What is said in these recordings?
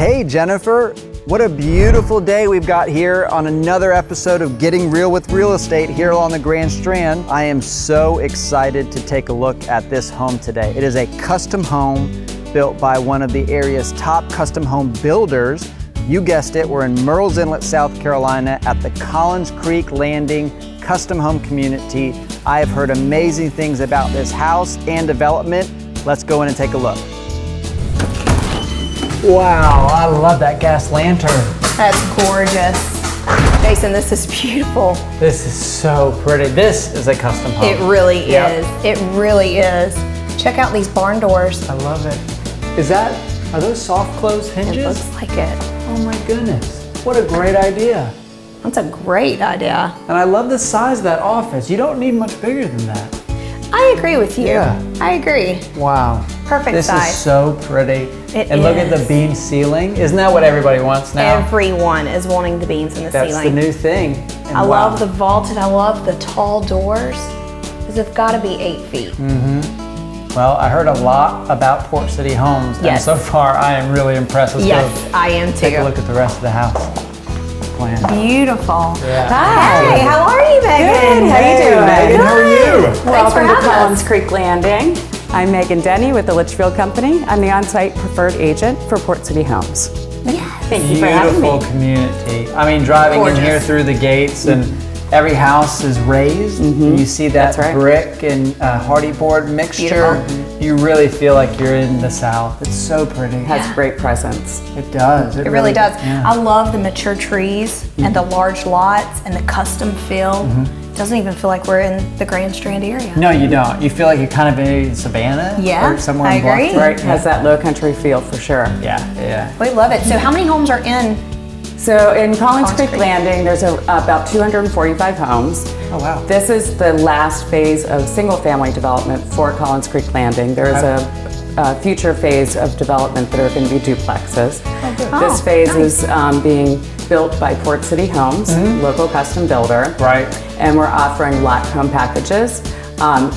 Hey Jennifer, what a beautiful day we've got here on another episode of Getting Real with Real Estate here on the Grand Strand. I am so excited to take a look at this home today. It is a custom home built by one of the area's top custom home builders. You guessed it, we're in Myrtle's Inlet, South Carolina at the Collins Creek Landing Custom Home Community. I have heard amazing things about this house and development. Let's go in and take a look. Wow, I love that gas lantern. That's gorgeous. Jason, this is beautiful. This is so pretty. This is a custom home. It really is. It really is. Check out these barn doors. I love it. Are those soft close hinges? It looks like it. Oh my goodness. What a great idea. That's a great idea. And I love the size of that office. You don't need much bigger than that. I agree with you. Yeah. I agree. Wow. Perfect size. This is so pretty. It and look at the beam ceiling. Isn't that what everybody wants now? Everyone is wanting the beams in the ceiling. That's the new thing. And I love the vaulted. I love the tall doors. Because they've got to be 8 feet. Well, I heard a lot about Port City Homes. Yes. And so far, I am really impressed. Let's Yes, I am too. take a look at the rest of the house. Plan. Beautiful. Yeah. Hi, how are you, Megan? Good, how you doing? Megan, how are you? Thanks for Welcome to having Collins us. Creek Landing. I'm Megan Denny with the Litchfield Company. I'm the on-site preferred agent for Port City Homes. Yes. Thank you for having Beautiful me. community. I mean, driving in Gorgeous. here through the gates and every house is raised. You see that That's right. brick and hardy board mixture. You really feel like you're in the South. It's so pretty. It has great presence. It does. It really does. Yeah. I love the mature trees and the large lots and the custom feel. Doesn't even feel like we're in the Grand Strand area. No, you don't. You feel like you're kind of in Savannah. Yeah, or somewhere I in Bluff, agree. right? It has that low country feel for sure. Yeah. We love it. So how many homes are in? So in Collins Creek Creek. Landing, there's about 245 homes. Oh, wow. This is the last phase of single family development for Collins Creek Landing. There is a future phase of development that are going to be duplexes. good. This phase nice. is being built by Port City Homes, local custom builder. Right. And we're offering lot home packages.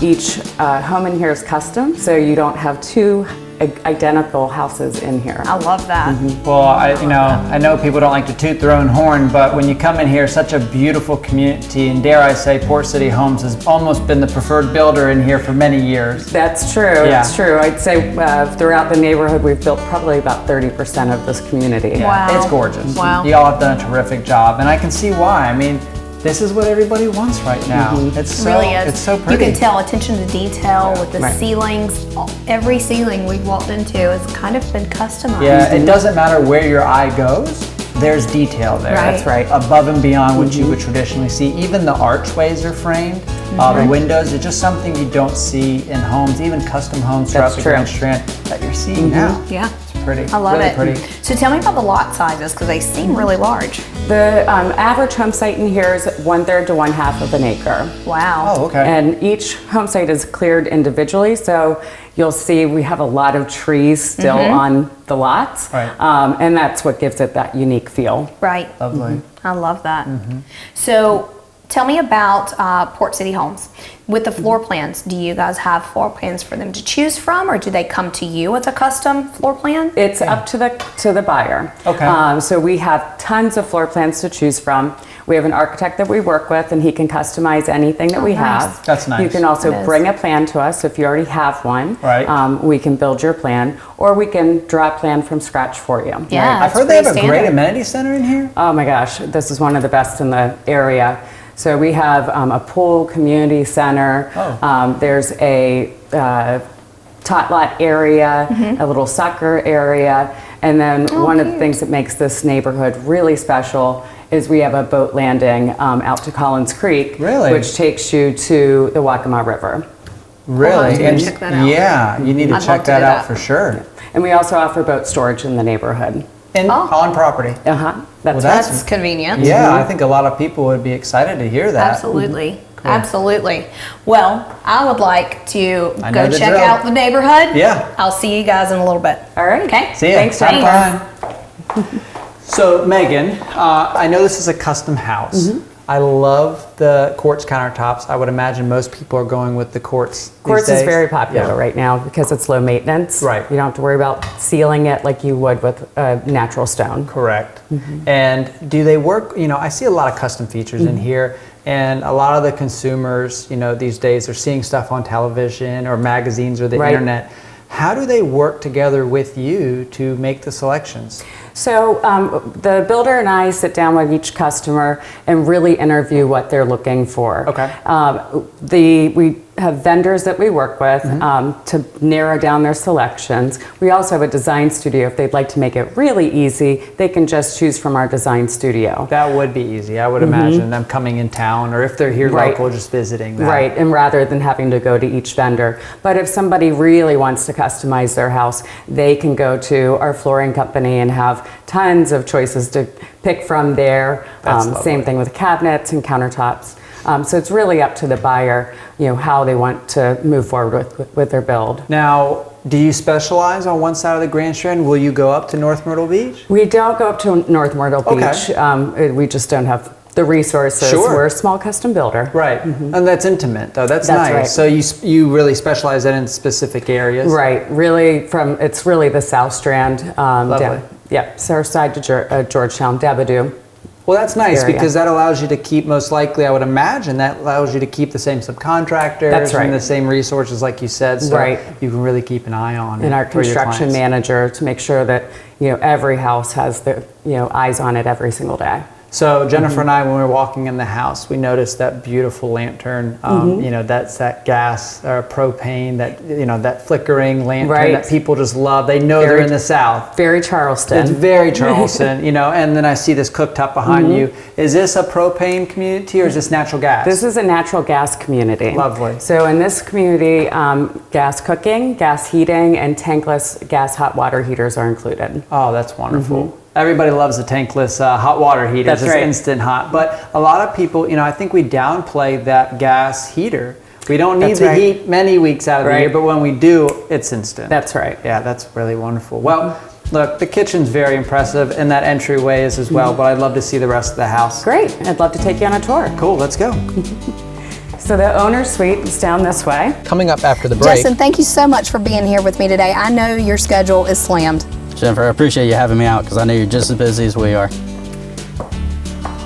Each home in here is custom, so you don't have two identical houses in here. I love that. Well, I know people don't like to toot their own horn, but when you come in here, such a beautiful community, and dare I say, Port City Homes has almost been the preferred builder in here for many years. That's true. Yeah. It's true. I'd say throughout the neighborhood, we've built probably about 30% of this community. Wow. It's gorgeous. Wow. Y'all have done a terrific job, and I can see why. I mean, this is what everybody wants right now. It's so, Really is. It's so You pretty. can tell attention to detail with the Right. ceilings. Every ceiling we've walked into has kind of been customized. Yeah, it doesn't matter where your eye goes, there's detail there. Right. That's right. Above and beyond what you would traditionally see. Even the archways are framed. The windows are just something you don't see in homes, even custom homes throughout That's the true. Grand Strand that you're seeing now. Yeah. It's pretty. I love really it. pretty. So tell me about the lot sizes because they seem really large. The average home site in here is 1/3 to 1/2 of an acre. Wow. Oh, okay. And each home site is cleared individually, so you'll see we have a lot of trees still on the lots. Right. And that's what gives it that unique feel. Right. Lovely. I love that. So tell me about Port City Homes. With the floor plans, do you guys have floor plans for them to choose from, or do they come to you with a custom floor plan? It's up to the buyer. Okay. So we have tons of floor plans to choose from. We have an architect that we work with, and he can customize anything that we nice. have. That's nice. You can also That is. bring a plan to us if you already have one. Right. We can build your plan, or we can draw a plan from scratch for you. Yeah, I've it's heard they have a pretty great standard. amenity center in here. Oh my gosh, this is one of the best in the area. So we have a pool community center. Oh. There's a tot lot area, a little soccer area, and then one of the things that makes this neighborhood really special is we have a boat landing out to Collins Creek, Really? which takes you to the Waccamaw River. Really? to check that out. Yeah, you need to I'd check love to that do out that. for sure. And we also offer boat storage in the neighborhood. And on property. That's that's- That's convenient. Yeah, I think a lot of people would be excited to hear that. Absolutely. Absolutely. Well, I would like to I know go the check drill. out the neighborhood. Yeah. I'll see you guys in a little bit. All right. Okay. See ya. Thanks, Have Jennifer. fun. So Megan, I know this is a custom house. I love the quartz countertops. I would imagine most people are going with the quartz these Quartz days. is very popular right now because it's low maintenance. Right. You don't have to worry about sealing it like you would with a natural stone. Correct. And do they work, I see a lot of custom features in here, and a lot of the consumers, these days are seeing stuff on television or magazines or the internet. How do they work together with you to make the selections? So the builder and I sit down with each customer and really interview what they're looking for. Okay. We have vendors that we work with to narrow down their selections. We also have a design studio. If they'd like to make it really easy, they can just choose from our design studio. That would be easy. I would imagine them coming in town, or if they're here local, just visiting that. Right, and rather than having to go to each vendor. But if somebody really wants to customize their house, they can go to our flooring company and have tons of choices to pick from there. Same thing with cabinets and countertops. So it's really up to the buyer, how they want to move forward with their build. Now, do you specialize on one side of the Grand Strand? Will you go up to North Myrtle Beach? We don't go up to North Myrtle Beach. We just don't have the resources. Sure. We're a small custom builder. Right, and that's intimate though. That's nice. Right. So you really specialize that in specific areas. Right, really it's really the South Strand. Lovely. South side to Georgetown, Dabadoo. Well, that's nice area. because that allows you to keep, most likely, I would imagine, that allows you to keep the same subcontractors That's right. and the same resources, like you said, so you can really keep an eye on it. And our for your construction clients. manager to make sure that every house has the eyes on it every single day. So Jennifer and I, when we were walking in the house, we noticed that beautiful lantern. That's that gas or propane, that flickering lantern that people just love. They know they're in the South. Very Charleston. It's very Charleston, And then I see this cooktop behind you. Is this a propane community or is this natural gas? This is a natural gas community. Lovely. So in this community, gas cooking, gas heating, and tankless gas hot water heaters are included. Oh, that's wonderful. Everybody loves the tankless hot water heaters. That's it's right. instant hot. But a lot of people, I think we downplay that gas heater. We don't need the heat many weeks out of the year, but when we do, it's instant. That's right. Yeah, that's really wonderful. Well, look, the kitchen's very impressive, and that entryway is as well, but I'd love to see the rest of the house. Great. I'd love to take you on a tour. Cool, let's go. So the owner's suite is down this way. Coming up after the break. Justin, thank you so much for being here with me today. I know your schedule is slammed. Jennifer, I appreciate you having me out because I know you're just as busy as we are.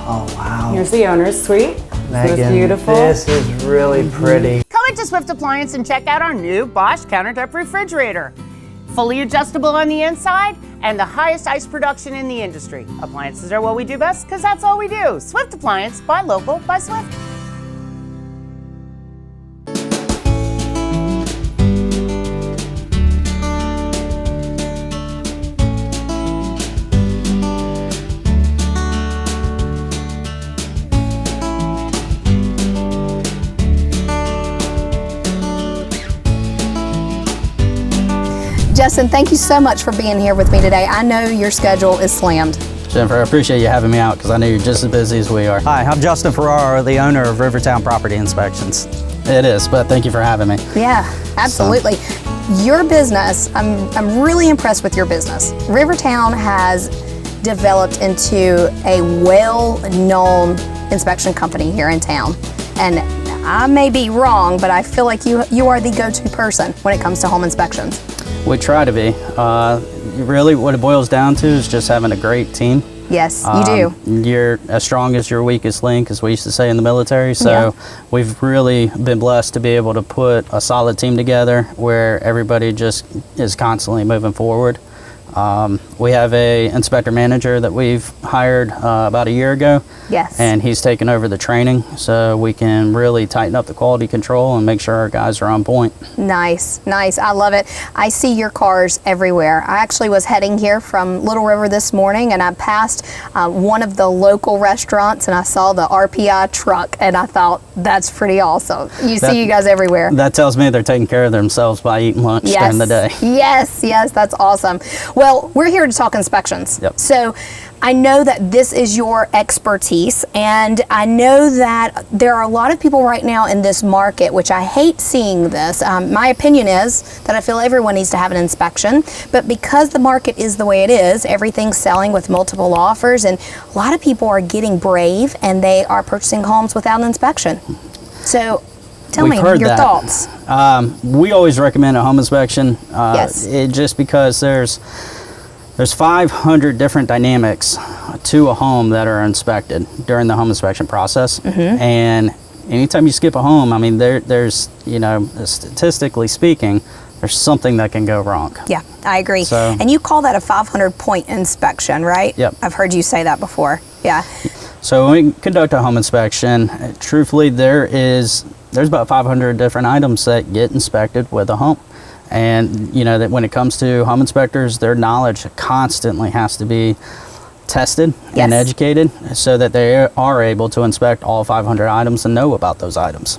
Oh, wow. Here's the owner's suite. Megan, this beautiful. This is really pretty. Come into Swift Appliance and check out our new Bosch countertop refrigerator. Fully adjustable on the inside and the highest ice production in the industry. Appliances are what we do best because that's all we do. Swift Appliance, buy local, buy Swift. Justin, thank you so much for being here with me today. I know your schedule is slammed. Jennifer, I appreciate you having me out because I know you're just as busy as we are. Hi, I'm Justin Ferraro, the owner of Rivertown Property Inspections. It is, but thank you for having me. Yeah, absolutely. Your business, I'm really impressed with your business. Rivertown has developed into a well-known inspection company here in town. And I may be wrong, but I feel like you are the go-to person when it comes to home inspections. We try to be. Really what it boils down to is just having a great team. Yes, you do. You're as strong as your weakest link, as we used to say in the military. So we've really been blessed to be able to put a solid team together where everybody just is constantly moving forward. We have a inspector manager that we've hired about a year ago. Yes. And he's taken over the training so we can really tighten up the quality control and make sure our guys are on point. Nice, nice. I love it. I see your cars everywhere. I actually was heading here from Little River this morning and I passed one of the local restaurants and I saw the RPI truck and I thought, that's pretty awesome. See you guys everywhere. That tells me they're taking care of themselves by eating lunch during the day. Yes, yes, that's awesome. Well, we're here to talk inspections. Yep. So I know that this is your expertise, and I know that there are a lot of people right now in this market, which I hate seeing this. My opinion is that I feel everyone needs to have an inspection, but because the market is the way it is, everything's selling with multiple offers, and a lot of people are getting brave and they are purchasing homes without an inspection. So tell me your thoughts. We always recommend a home inspection. Yes. Just because there's 500 different dynamics to a home that are inspected during the home inspection process. And anytime you skip a home, I mean, there's, you know, statistically speaking, there's something that can go wrong. Yeah, I agree. So, and you call that a 500-point inspection, right? Yep. I've heard you say that before. Yeah. So when we conduct a home inspection, truthfully, there's about 500 different items that get inspected with a home. And you know that when it comes to home inspectors, their knowledge constantly has to be tested and educated so that they are able to inspect all 500 items and know about those items.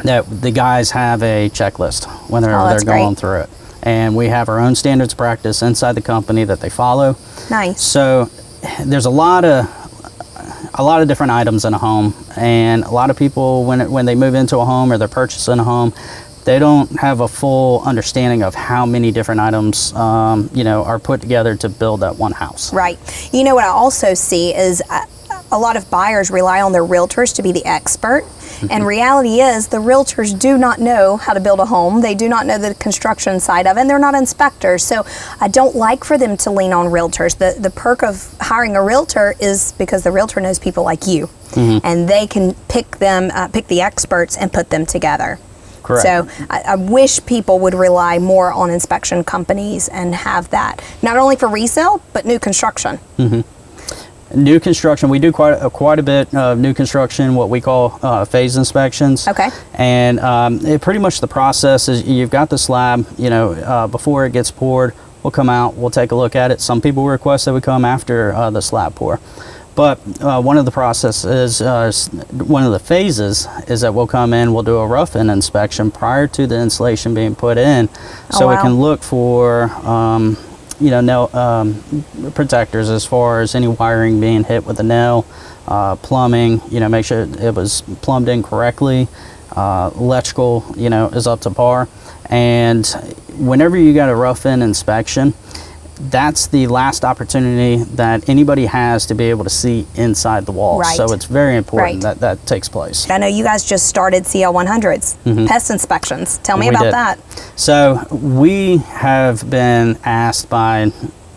That the guys have a checklist when they're going through it. And we have our own standards of practice inside the company that they follow. Nice. So there's a lot of different items in a home, and a lot of people when they move into a home or they're purchasing a home, they don't have a full understanding of how many different items you know, are put together to build that one house. Right. You know what I also see is a lot of buyers rely on their realtors to be the expert. And reality is the realtors do not know how to build a home. They do not know the construction side of it, and they're not inspectors. So I don't like for them to lean on realtors. The perk of hiring a realtor is because the realtor knows people like you, and they can pick the experts and put them together. Correct. So I wish people would rely more on inspection companies and have that, not only for resale, but new construction. New construction, we do quite a bit of new construction, what we call phase inspections. Okay. And pretty much the process is you've got the slab, you know, before it gets poured, we'll come out, we'll take a look at it. Some people request that we come after the slab pour. But one of the processes, one of the phases is that we'll come in, we'll do a rough-in inspection prior to the insulation being put in, so we can look for you know, nail protectors as far as any wiring being hit with a nail, plumbing, you know, make sure it was plumbed in correctly, electrical, you know, is up to par. And whenever you got a rough-in inspection, that's the last opportunity that anybody has to be able to see inside the walls. Right. So it's very important that that takes place. I know you guys just started CL 100s, pest inspections. Tell me about that. So we have been asked by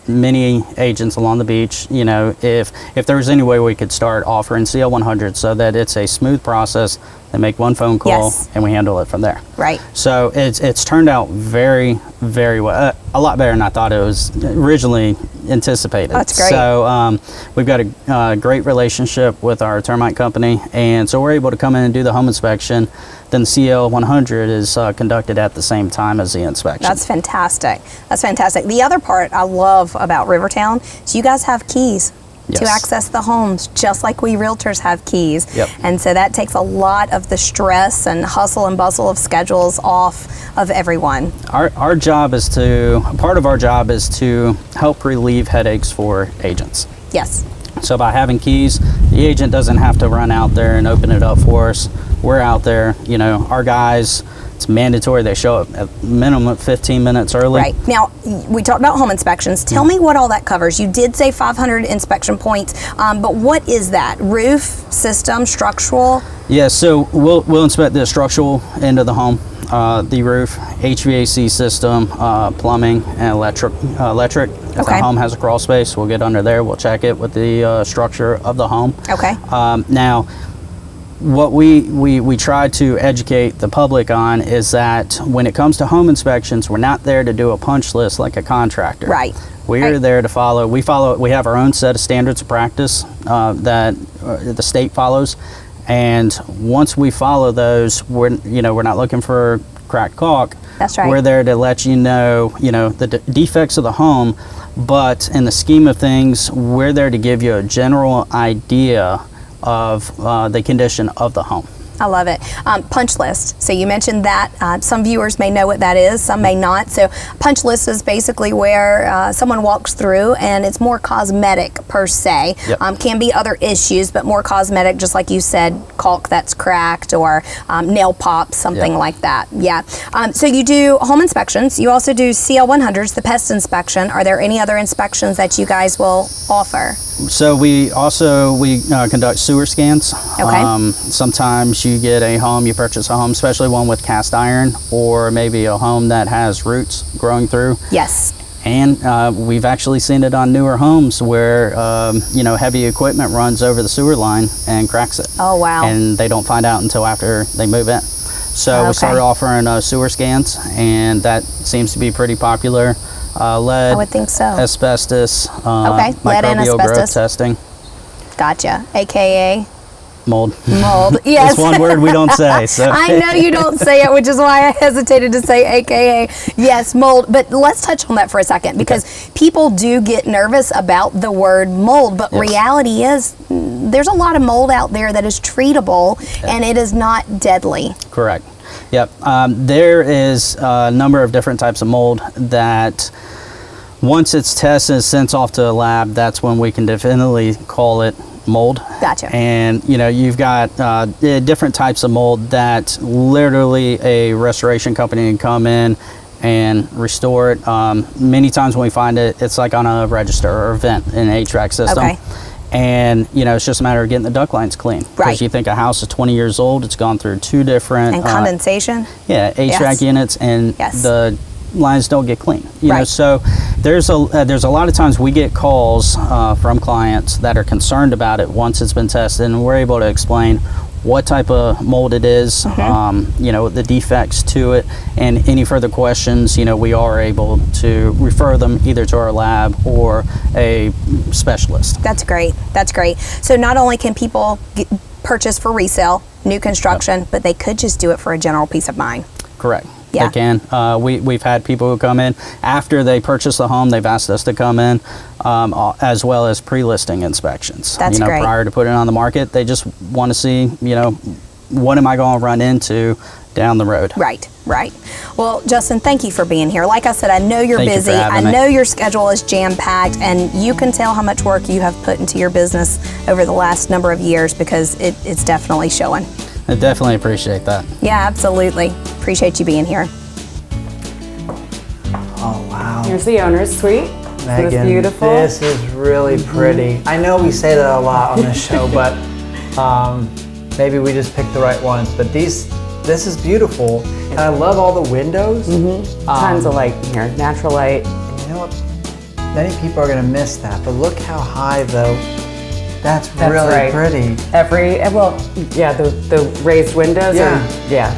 many agents along the beach, you know, if there was any way we could start offering CL 100 so that it's a smooth process. They make one phone call and we handle it from there. Right. So it's turned out very, very well. A lot better than I thought it was originally anticipated. That's great. So we've got a great relationship with our termite company, and so we're able to come in and do the home inspection. Then the CL 100 is conducted at the same time as the inspection. That's fantastic. That's fantastic. The other part I love about Rivertown is you guys have keys to access the homes, just like we realtors have keys. Yep. And so that takes a lot of the stress and hustle and bustle of schedules off of everyone. Our job is part of our job is to help relieve headaches for agents. Yes. So by having keys, the agent doesn't have to run out there and open it up for us. We're out there, you know, our guys, it's mandatory they show up at minimum 15 minutes early. Right. Now, we talked about home inspections. Tell me what all that covers. You did say 500 inspection points, but what is that? Roof, system, structural? Yeah, so we'll inspect the structural end of the home, the roof, HVAC system, plumbing, and electric. If the home has a crawl space, we'll get under there. We'll check it with the structure of the home. Okay. Now, what we try to educate the public on is that when it comes to home inspections, we're not there to do a punch list like a contractor. Right. We're there to follow. We have our own set of standards of practice that the state follows, and once we follow those, we're not looking for cracked caulk. That's right. We're there to let you know the defects of the home, but in the scheme of things, we're there to give you a general idea of the condition of the home. I love it. Punch list. So you mentioned that. Some viewers may know what that is, some may not. So punch list is basically where someone walks through and it's more cosmetic per se. Yep. Can be other issues, but more cosmetic, just like you said, caulk that's cracked or nail pops, something Yep. like that. Yeah. So you do home inspections. You also do CL 100s, the pest inspection. Are there any other inspections that you guys will offer? So we conduct sewer scans. Okay. Sometimes you get a home, you purchase a home, especially one with cast iron, or maybe a home that has roots growing through. Yes. And we've actually seen it on newer homes where heavy equipment runs over the sewer line and cracks it. Oh, wow. And they don't find out until after they move in. So Okay. we started offering sewer scans, and that seems to be pretty popular. Lead, I would think so. asbestos, Okay, lead and microbial growth asbestos. testing, Gotcha. AKA mold. mold. Yes. It's one word we don't say. So. I know you don't say it, which is why I hesitated to say AKA. Yes, mold. But let's touch on that for a second, because people do get nervous about the word mold, but Yes. reality is there's a lot of mold out there that is treatable and it is not deadly. Correct. Yep. There is a number of different types of mold that once it's tested and sent off to a lab, that's when we can definitely call it mold. Gotcha. And you've got different types of mold that literally a restoration company can come in and restore it. Many times when we find it, it's like on a register or a vent in an HVAC system. Okay. And it's just a matter of getting the duct lines clean. Right. Because you think a house is 20 years old, it's gone through two different And condensation. HVAC Yes. units, and Yes. the lines don't get clean. You know, Right. so there's a lot of times we get calls from clients that are concerned about it once it's been tested, and we're able to explain what type of mold it is, the defects to it, and any further questions, we are able to refer them either to our lab or a specialist. That's great. That's great. So not only can people purchase for resale, new construction, but they could just do it for a general peace of mind. Correct. Yeah. They can. We've had people who come in after they purchase the home. They've asked us to come in, as well as pre-listing inspections. That's great. Prior to putting it on the market, they just want to see, what am I going to run into down the road. Right, right. Well, Justin, thank you for being here. Like I said, I know you're Thank you busy. for having I me. know your schedule is jam-packed, and you can tell how much work you have put into your business over the last number of years, because it's definitely showing. I definitely appreciate that. Yeah, absolutely. Appreciate you being here. Oh, wow. Here's the owner's suite. Megan, Isn't this beautiful? this is really pretty. I know we say that a lot on this show, but maybe we just picked the right ones. But this is beautiful, and I love all the windows. Tons of light in here, natural light. You know what? Many people are gonna miss that, but look how high though. That's really right. pretty. The raised windows. Yeah.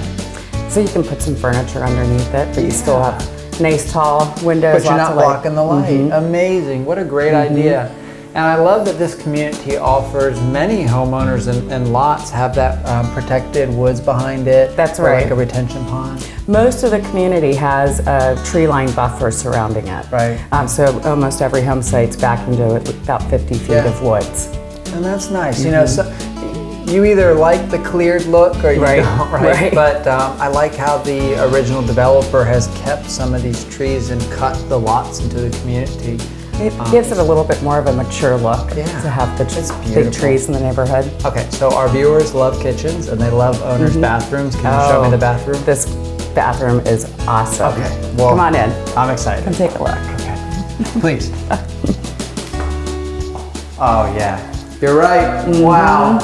So you can put some furniture underneath it, but you still have nice tall windows. But you're lots not of light. blocking the light. Amazing. What a great idea. And I love that this community offers many homeowners and lots have that protected woods behind it. That's or right. like a retention pond. Most of the community has a tree line buffer surrounding it. Right. So almost every home site's back into about 50 feet Yeah. of woods. And that's nice. You know, so you either like the cleared look or you Right, don't, right? right. But I like how the original developer has kept some of these trees and cut the lots into the community. It gives it a little bit more of a mature look Yeah. to have the It's big beautiful. trees in the neighborhood. Okay, so our viewers love kitchens and they love owners' bathrooms. Can you show me the bathroom? This bathroom is awesome. Okay, well, Come on in. I'm excited. Come take a look. Okay, please. Oh yeah, you're right. Wow.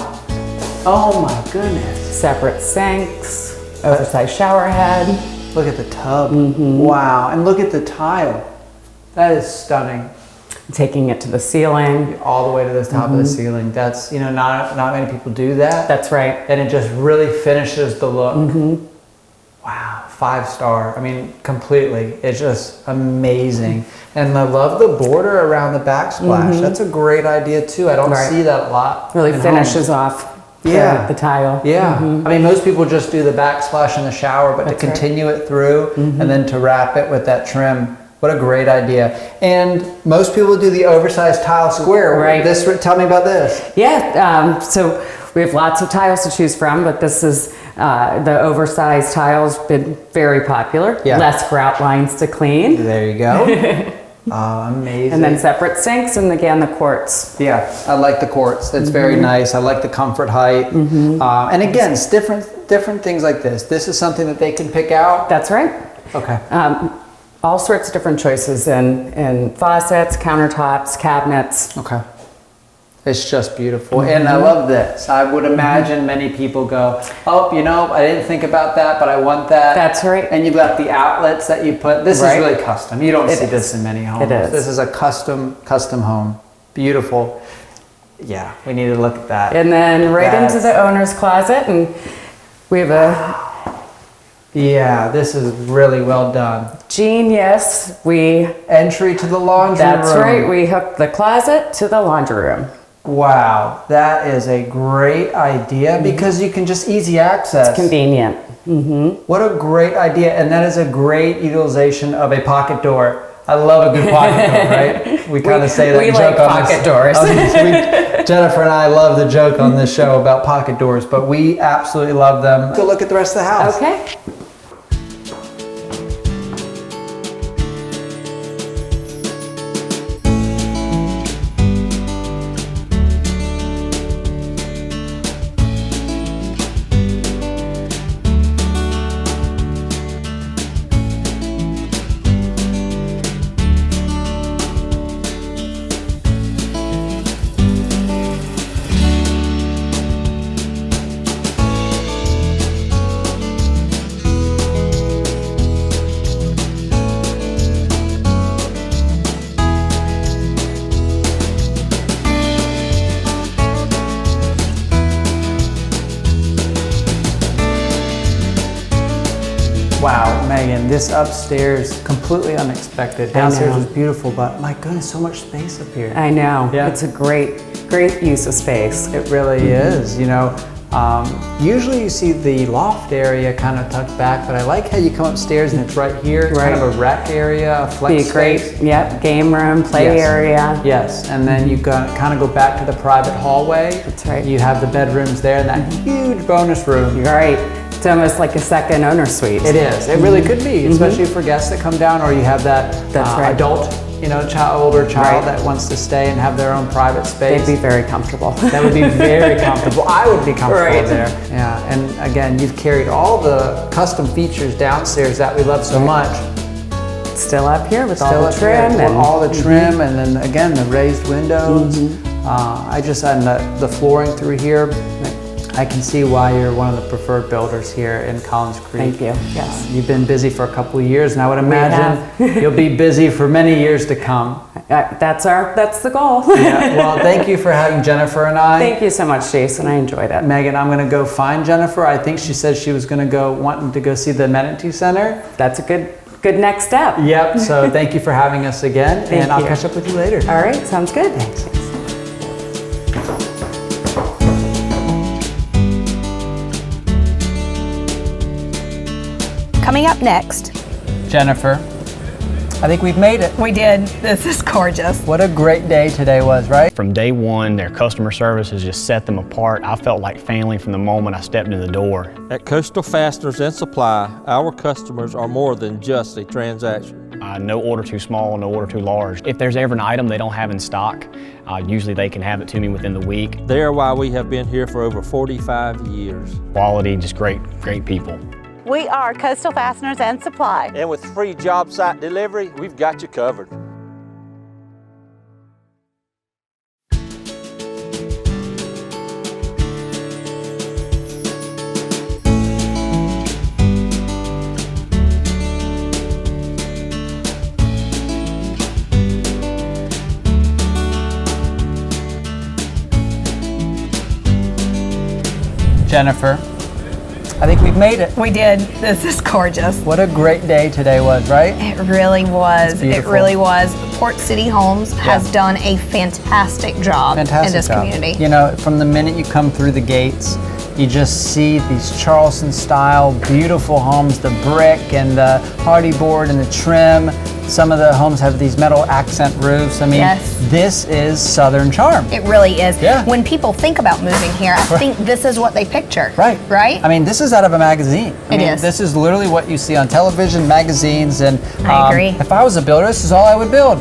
Oh my goodness. Separate sinks, oversized shower head. Look at the tub. Wow, and look at the tile. That is stunning. Taking it to the ceiling. All the way to the top of the ceiling. That's, not many people do that. That's right. And it just really finishes the look. Wow, 5-star. I mean, completely. It's just amazing. And I love the border around the backsplash. That's a great idea too. I don't Right. see that a lot. Really in finishes homes. off Yeah. the tile. Yeah. I mean, most people just do the backsplash in the shower, but That's to right. continue it through and then to wrap it with that trim. What a great idea. And most people do the oversized tile square. Right. Tell me about this. Yeah, so We have lots of tiles to choose from, but this is the oversized tiles been very popular. Yeah. Less grout lines to clean. There you go. Amazing. And then separate sinks, and again the quartz. Yeah, I like the quartz. It's very nice. I like the comfort height. And again, it's different things like this. This is something that they can pick out. That's right. Okay. All sorts of different choices in faucets, countertops, cabinets. Okay. It's just beautiful. And I love this. I would imagine many people go, oh, you know, I didn't think about that, but I want that. That's right. And you've got the outlets that you put. This Right. is really custom. You don't It see is. this in many homes. It is. This is a custom home. Beautiful. Yeah, we need to look at that. And then right into That's- the owner's closet, and we have a Yeah, this is really well done. genius. Entry to the laundry That's room. right. We hooked the closet to the laundry room. Wow, that is a great idea because you can just easy access. Convenient. What a great idea, and that is a great utilization of a pocket door. I love a good pocket door, right? We kind of say that we joke like on pocket this. doors. Jennifer and I love the joke on this show about pocket doors, but we absolutely love them. Go look at the rest of the house. Okay. Wow, Megan, this upstairs, completely unexpected. Downstairs was beautiful, but my goodness, so much space up here. I know. Yeah. It's a great use of space. It really is, you know. Usually you see the loft area kind of tucked back, but I like how you come upstairs and it's right here. It's kind of a rec area, a flex Be a great, space. yep, game room, play Yes. area. Yes, and then you kind of go back to the private hallway. That's right. You have the bedrooms there and that huge bonus room. You're right. It's almost like a second owner suite. It is. It really could be, especially for guests that come down, or you have that That's right. adult, you know, older child Right. that wants to stay and have their own private space. They'd be very comfortable. That would be very comfortable. I would be comfortable Right. there. Yeah, and again, you've carried all the custom features downstairs that we love so much. Still up here with all Still the up here, trim and all the trim, and then again the raised windows. And the flooring through here. I can see why you're one of the preferred builders here in Collins Creek. Thank you. Yes. You've been busy for a couple of years, and I would imagine you'll be busy for many years to come. That's the goal. Yeah. Well, thank you for having Jennifer and I. Thank you so much, Jason. I enjoyed it. Megan, I'm going to go find Jennifer. I think she said she was going to wanting to go see the amenity center. That's a good next step. Yep. So thank you for having us again, Thank and I'll you. catch up with you later. All right, sounds good. Thanks. Coming up next, Jennifer, I think we've made it. we did. This is gorgeous. What a great day today was, right? From day one, their customer service has just set them apart. I felt like family from the moment I stepped in the door. At Coastal Fasteners and Supply, our customers are more than just a transaction. No order too small, no order too large. If there's ever an item they don't have in stock, usually they can have it to me within the week. They are why we have been here for over 45 years. Quality, just great people. We are Coastal Fasteners and Supply. And with free job site delivery, we've got you covered. Jennifer, I think we've made it. We did. This is gorgeous. What a great day today was, right? It really was. It's It beautiful. really was. Port City Homes has done a fantastic job in this job. community. You know, from the minute you come through the gates, you just see these Charleston style beautiful homes, the brick and the hardy board and the trim. Some of the homes have these metal accent roofs. I mean, Yes. this is Southern charm. It really is. Yeah. When people think about moving here, I think this is what they picture. Right. Right? I mean, this is out of a magazine. It is. This is literally what you see on television, magazines, and I agree. If I was a builder, this is all I would build.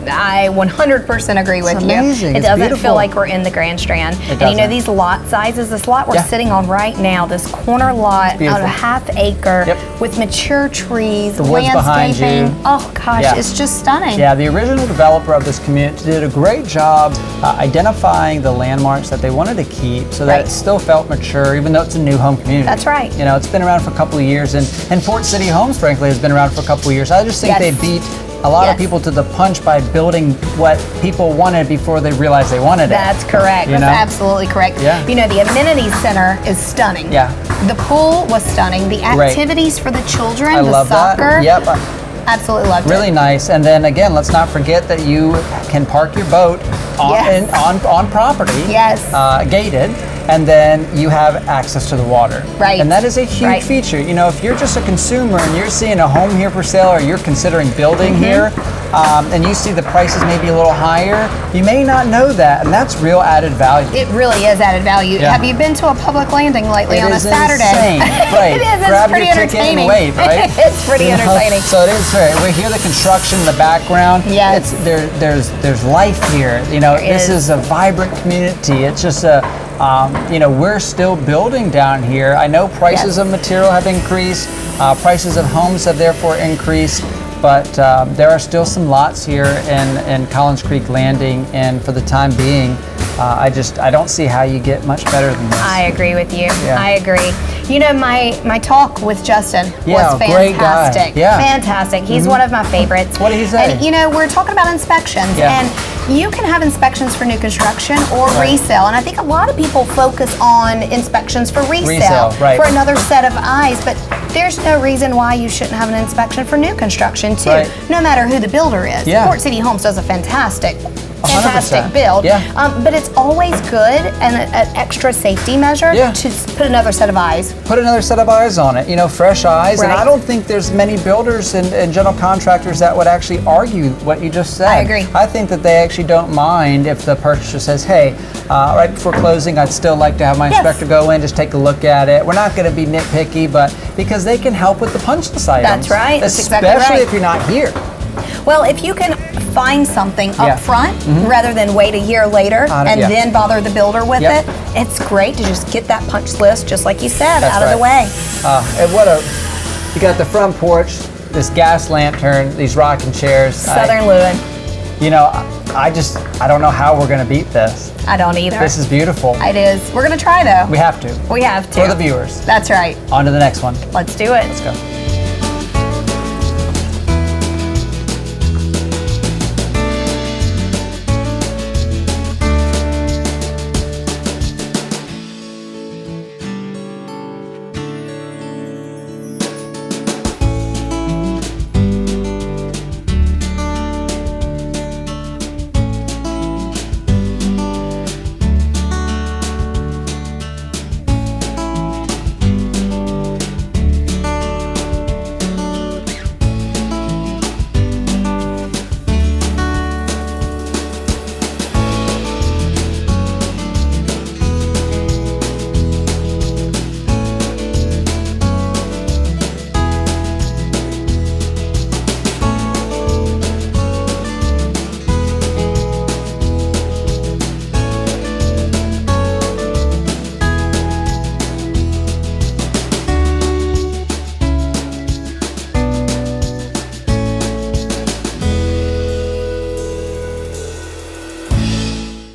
I 100% agree with you. amazing. It It's doesn't beautiful. feel like we're in the Grand Strand. And you know doesn't. these lot sizes, this lot we're Yeah. sitting on right now, this corner lot on beautiful. a half acre Yep. with mature trees, The woods behind you. landscaping. Oh gosh, Yeah. it's just stunning. Yeah, the original developer of this community did a great job identifying the landmarks that they wanted to keep so that Right. it still felt mature, even though it's a new home community. That's right. You know, it's been around for a couple of years, and Port City Homes, frankly, has been around for a couple of years. I just think Yes. they beat a lot Yes. of people to the punch by building what people wanted before they realized they wanted it. That's correct. You That's know? absolutely correct. Yeah. You know, the amenities center is stunning. Yeah. The pool was stunning. The Great. activities for the children, I the love soccer. that. Yep. Absolutely loved Really it. nice. And then again, let's not forget that you can park your boat on, Yes. on property, Yes. gated, and then you have access to the water. Right. And that is a huge Right. feature. You know, if you're just a consumer and you're seeing a home here for sale or you're considering building Mm-hmm. here, and you see the prices maybe a little higher, you may not know that, and that's real added value. It really is added value. Yeah. Have you been to a public landing lately It on a is Saturday? insane. Right. It is. Grab It's pretty your ticket entertaining. and wait, right? It's pretty You know, entertaining. So it is. Right. We hear the construction in the background. Yes. There's life here. You know, There this is. is a vibrant community. It's just a, you know, we're still building down here. I know prices Yes. of material have increased. Prices of homes have therefore increased. But there are still some lots here in Collins Creek Landing, and for the time being, I don't see how you get much better than this. I agree with you. Yeah. I agree. You know, my talk with Justin Yeah, was great guy. fantastic. Yeah. Fantastic. He's one of my favorites. What did he say? And you know, we're talking about inspections, Yeah. and you can have inspections for new construction or Right. resale. And I think a lot of people focus on inspections for resale, right. for another set of eyes, but there's no reason why you shouldn't have an inspection for new construction too, Right. no matter who the builder is. Yeah. Port City Homes does a fantastic 100%. build. Yeah. But it's always good and an extra safety measure Yeah. to put another set of eyes. Put another set of eyes on it, you know, fresh eyes. And Right. I don't think there's many builders and general contractors that would actually argue what you just said. I agree. I think that they actually don't mind if the purchaser says, hey, right before closing, I'd still like to have my Yes. inspector go in, just take a look at it. We're not going to be nitpicky, but because they can help with the punch list items. That's right. That's Especially exactly right. if you're not here. Well, if you can find something Yeah. up front rather than wait a year later and yeah. then bother the builder with Yep. it, it's great to just get that punch list, just like you said, That's out of the right. way. And you got the front porch, this gas lantern, these rocking chairs. Southern Lewin. You know, I don't know how we're going to beat this. I don't either. This is beautiful. It is. We're going to try though. We have to. We have to. For the viewers. That's right. On to the next one. Let's do it. Let's go.